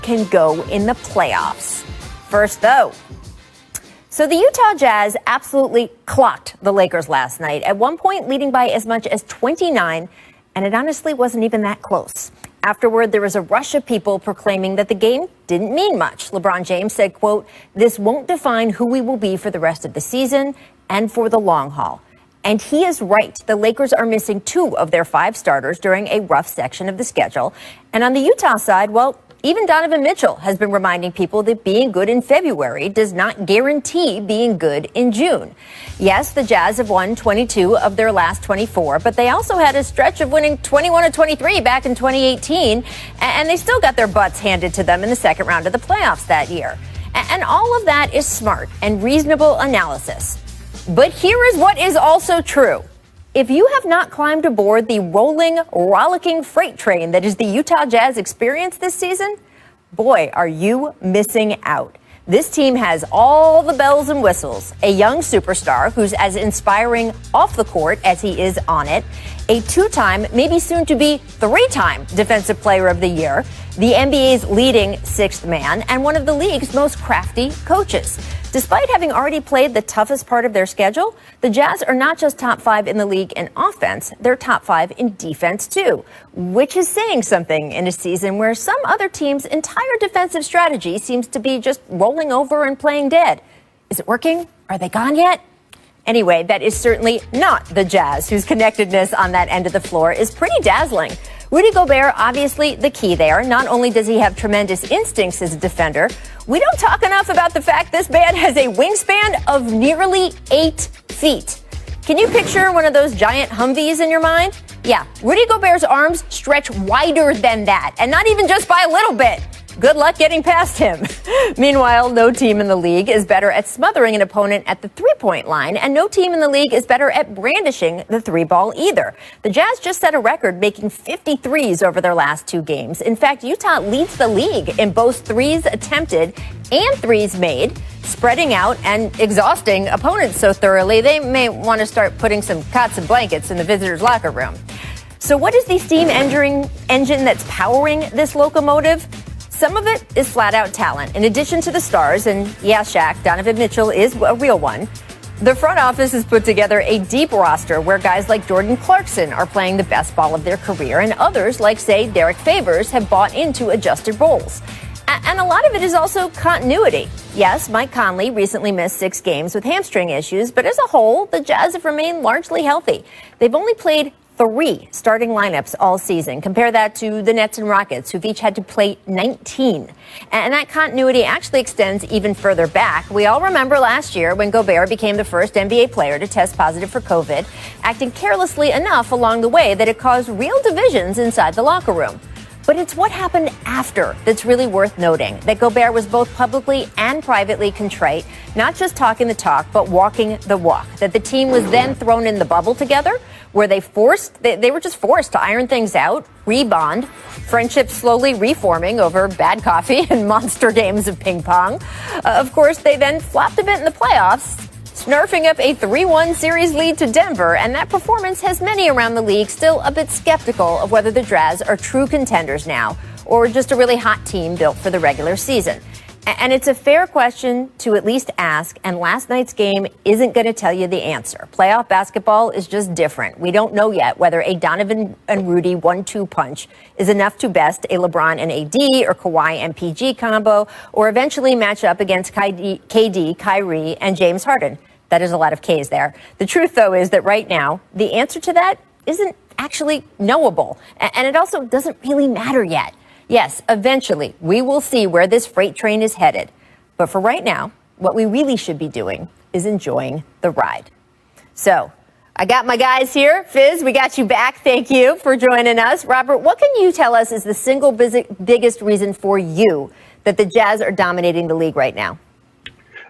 can go in the playoffs. First, though. So the Utah Jazz absolutely clocked the Lakers last night, at one point leading by as much as 29, and it honestly wasn't even that close. Afterward, there was a rush of people proclaiming that the game didn't mean much. LeBron James said, quote, "This won't define who we will be for the rest of the season and for the long haul." And he is right. The Lakers are missing 2 of their 5 starters during a rough section of the schedule. And on the Utah side, well, even Donovan Mitchell has been reminding people that being good in February does not guarantee being good in June. Yes, the Jazz have won 22 of their last 24, but they also had a stretch of winning 21 of 23 back in 2018, and they still got their butts handed to them in the second round of the playoffs that year. And all of that is smart and reasonable analysis. But here is what is also true. If you have not climbed aboard the rolling, rollicking freight train that is the Utah Jazz experience this season, boy, are you missing out. This team has all the bells and whistles. A young superstar who's as inspiring off the court as he is on it. A 2-time, maybe soon to be 3-time Defensive Player of the Year. The NBA's leading 6th man and one of the league's most crafty coaches. Despite having already played the toughest part of their schedule, the Jazz are not just top 5 in the league in offense, they're top 5 in defense too, which is saying something in a season where some other teams' entire defensive strategy seems to be just rolling over and playing dead. Is it working? Are they gone yet? Anyway, that is certainly not the Jazz, whose connectedness on that end of the floor is pretty dazzling. Rudy Gobert, obviously the key there. Not only does he have tremendous instincts as a defender, we don't talk enough about the fact this man has a wingspan of nearly 8 feet. Can you picture one of those giant Humvees in your mind? Yeah, Rudy Gobert's arms stretch wider than that, and not even just by a little bit. Good luck getting past him. Meanwhile, no team in the league is better at smothering an opponent at the 3-point line, and no team in the league is better at brandishing the 3-ball either. The Jazz just set a record making 53s over their last 2 games. In fact, Utah leads the league in both 3s attempted and 3s made, spreading out and exhausting opponents so thoroughly they may want to start putting some cots and blankets in the visitors' locker room. So what is the steam engine that's powering this locomotive? Some of it is flat-out talent. In addition to the stars, and yeah, Shaq, Donovan Mitchell is a real one, the front office has put together a deep roster where guys like Jordan Clarkson are playing the best ball of their career, and others, like, say, Derek Favors, have bought into adjusted roles. And a lot of it is also continuity. Yes, Mike Conley recently missed 6 games with hamstring issues, but as a whole, the Jazz have remained largely healthy. They've only played 3 starting lineups all season. Compare that to the Nets and Rockets, who've each had to play 19. And that continuity actually extends even further back. We all remember last year when Gobert became the first NBA player to test positive for COVID, acting carelessly enough along the way that it caused real divisions inside the locker room. But it's what happened after that's really worth noting, that Gobert was both publicly and privately contrite, not just talking the talk, but walking the walk, that the team was then thrown in the bubble together, where they were just forced to iron things out, rebond, friendships slowly reforming over bad coffee and monster games of ping pong. Of course, they then flopped a bit in the playoffs, snarfing up a 3-1 series lead to Denver, and that performance has many around the league still a bit skeptical of whether the Jazz are true contenders now, or just a really hot team built for the regular season. And it's a fair question to at least ask, and last night's game isn't going to tell you the answer. Playoff basketball is just different. We don't know yet whether a Donovan and Rudy 1-2 punch is enough to best a LeBron and AD or Kawhi and PG combo, or eventually match up against KD, Kyrie, and James Harden. That is a lot of Ks there. The truth, though, is that right now, the answer to that isn't actually knowable, and it also doesn't really matter yet. Yes, eventually, we will see where this freight train is headed. But for right now, what we really should be doing is enjoying the ride. So, I got my guys here. Fizz, we got you back. Thank you for joining us. Robert, what can you tell us is the single biggest reason for you that the Jazz are dominating the league right now?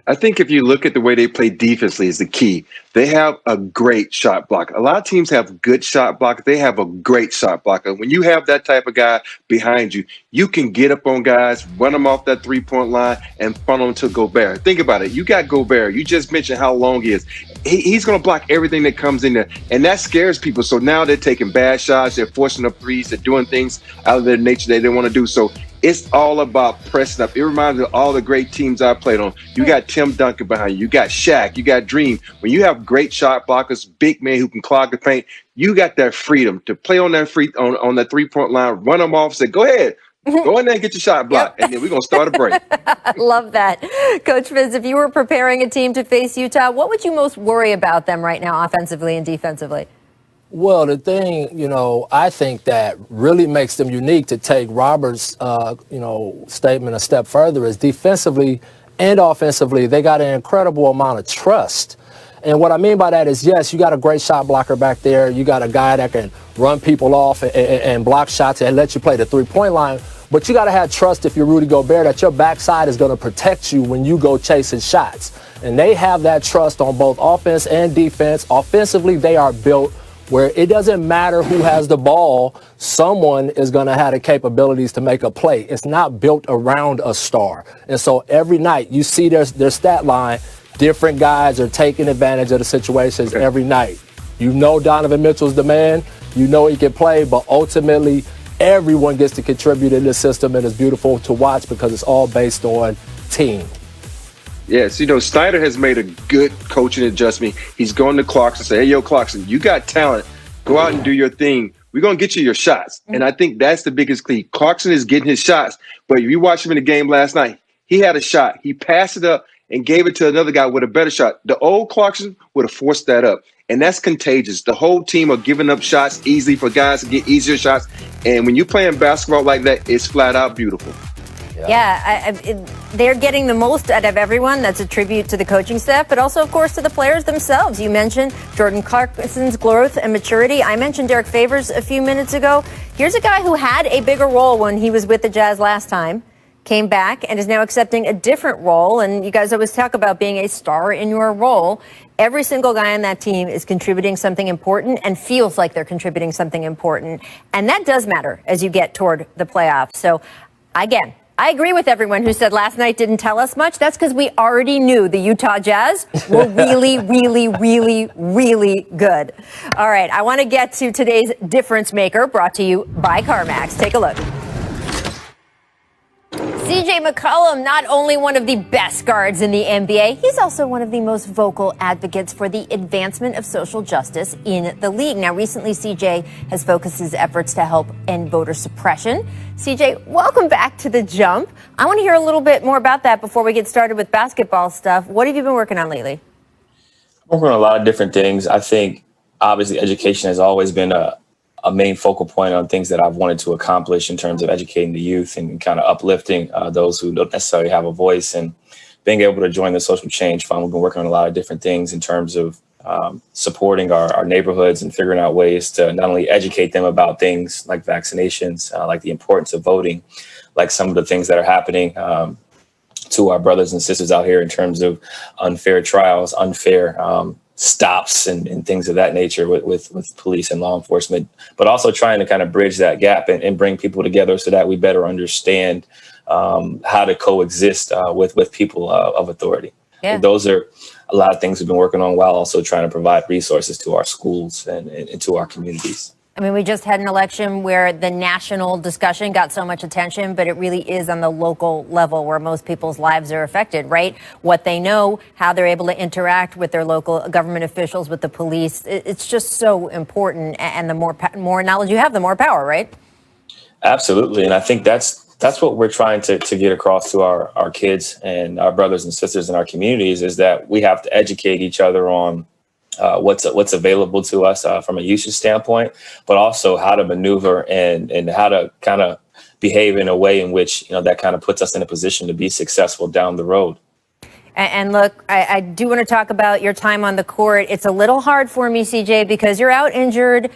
I think if you look at the way they play defensively is the key. They have a great shot blocker. A lot of teams have good shot blockers. They have a great shot blocker. When you have that type of guy behind you, you can get up on guys, run them off that 3-point line, and funnel them to Gobert. Think about it. You got Gobert. You just mentioned how long he is. He's going to block everything that comes in there, and that scares people. So now they're taking bad shots. They're forcing up threes. They're doing things out of their nature they didn't want to do. So It's all about pressing up. It reminds me of all the great teams I played on. You got Tim Duncan behind you. You got Shaq. You got Dream. When you have great shot blockers, big men who can clog the paint, you got that freedom to play on that on that 3-point line, run them off, say, go ahead. Go in there and get your shot blocked, and then we're going to start a break. Love that. Coach Fizz, if you were preparing a team to face Utah, what would you most worry about them right now offensively and defensively? Well, the thing, I think that really makes them unique to take Robert's, statement a step further is defensively and offensively, they got an incredible amount of trust. And what I mean by that is, yes, you got a great shot blocker back there. You got a guy that can run people off and block shots and let you play the 3-point line. But you got to have trust if you're Rudy Gobert that your backside is going to protect you when you go chasing shots. And they have that trust on both offense and defense. Offensively, they are built where it doesn't matter who has the ball, someone is going to have the capabilities to make a play. It's not built around a star. And so every night you see their stat line, different guys are taking advantage of the situations every night. Donovan Mitchell's the man. He can play, but ultimately everyone gets to contribute in this system, and it's beautiful to watch because it's all based on team. Yes, Snyder has made a good coaching adjustment. He's going to Clarkson and say, hey, yo, Clarkson, you got talent. Go out and do your thing. We're going to get you your shots. And I think that's the biggest key. Clarkson is getting his shots. But if you watch him in the game last night, he had a shot. He passed it up and gave it to another guy with a better shot. The old Clarkson would have forced that up. And that's contagious. The whole team are giving up shots easily for guys to get easier shots. And when you're playing basketball like that, it's flat out beautiful. They're getting the most out of everyone. That's a tribute to the coaching staff, but also, of course, to the players themselves. You mentioned Jordan Clarkson's growth and maturity. I mentioned Derek Favors a few minutes ago. Here's a guy who had a bigger role when he was with the Jazz last time, came back, and is now accepting a different role. And you guys always talk about being a star in your role. Every single guy on that team is contributing something important and feels like they're contributing something important. And that does matter as you get toward the playoffs. So, again, I agree with everyone who said last night didn't tell us much. That's because we already knew the Utah Jazz were really, really, really, really good. All right, I want to get to today's difference maker, brought to you by CarMax. Take a look. CJ McCollum, not only one of the best guards in the NBA, he's also one of the most vocal advocates for the advancement of social justice in the league. Now, recently, CJ has focused his efforts to help end voter suppression. CJ, welcome back to The Jump. I want to hear a little bit more about that before we get started with basketball stuff. What have you been working on lately? I'm working on a lot of different things. I think, obviously, education has always been a main focal point on things that I've wanted to accomplish in terms of educating the youth and kind of uplifting those who don't necessarily have a voice, and being able to join the Social Change Fund. We've been working on a lot of different things in terms of supporting our neighborhoods and figuring out ways to not only educate them about things like vaccinations, like the importance of voting, like some of the things that are happening to our brothers and sisters out here in terms of unfair trials, unfair stops and things of that nature with police and law enforcement, but also trying to kind of bridge that gap and bring people together so that we better understand how to coexist with people of authority. Yeah. Those are a lot of things we've been working on, while also trying to provide resources to our schools and to our communities. I mean, we just had an election where the national discussion got so much attention, but it really is on the local level where most people's lives are affected, right? What they know, how they're able to interact with their local government officials, with the police. It's just so important. And the more knowledge you have, the more power, right? Absolutely. And I think that's what we're trying to get across to our kids and our brothers and sisters in our communities, is that we have to educate each other on what's available to us from a usage standpoint, but also how to maneuver and how to kind of behave in a way in which, that kind of puts us in a position to be successful down the road. And look, I do want to talk about your time on the court. It's a little hard for me, CJ, because you're out injured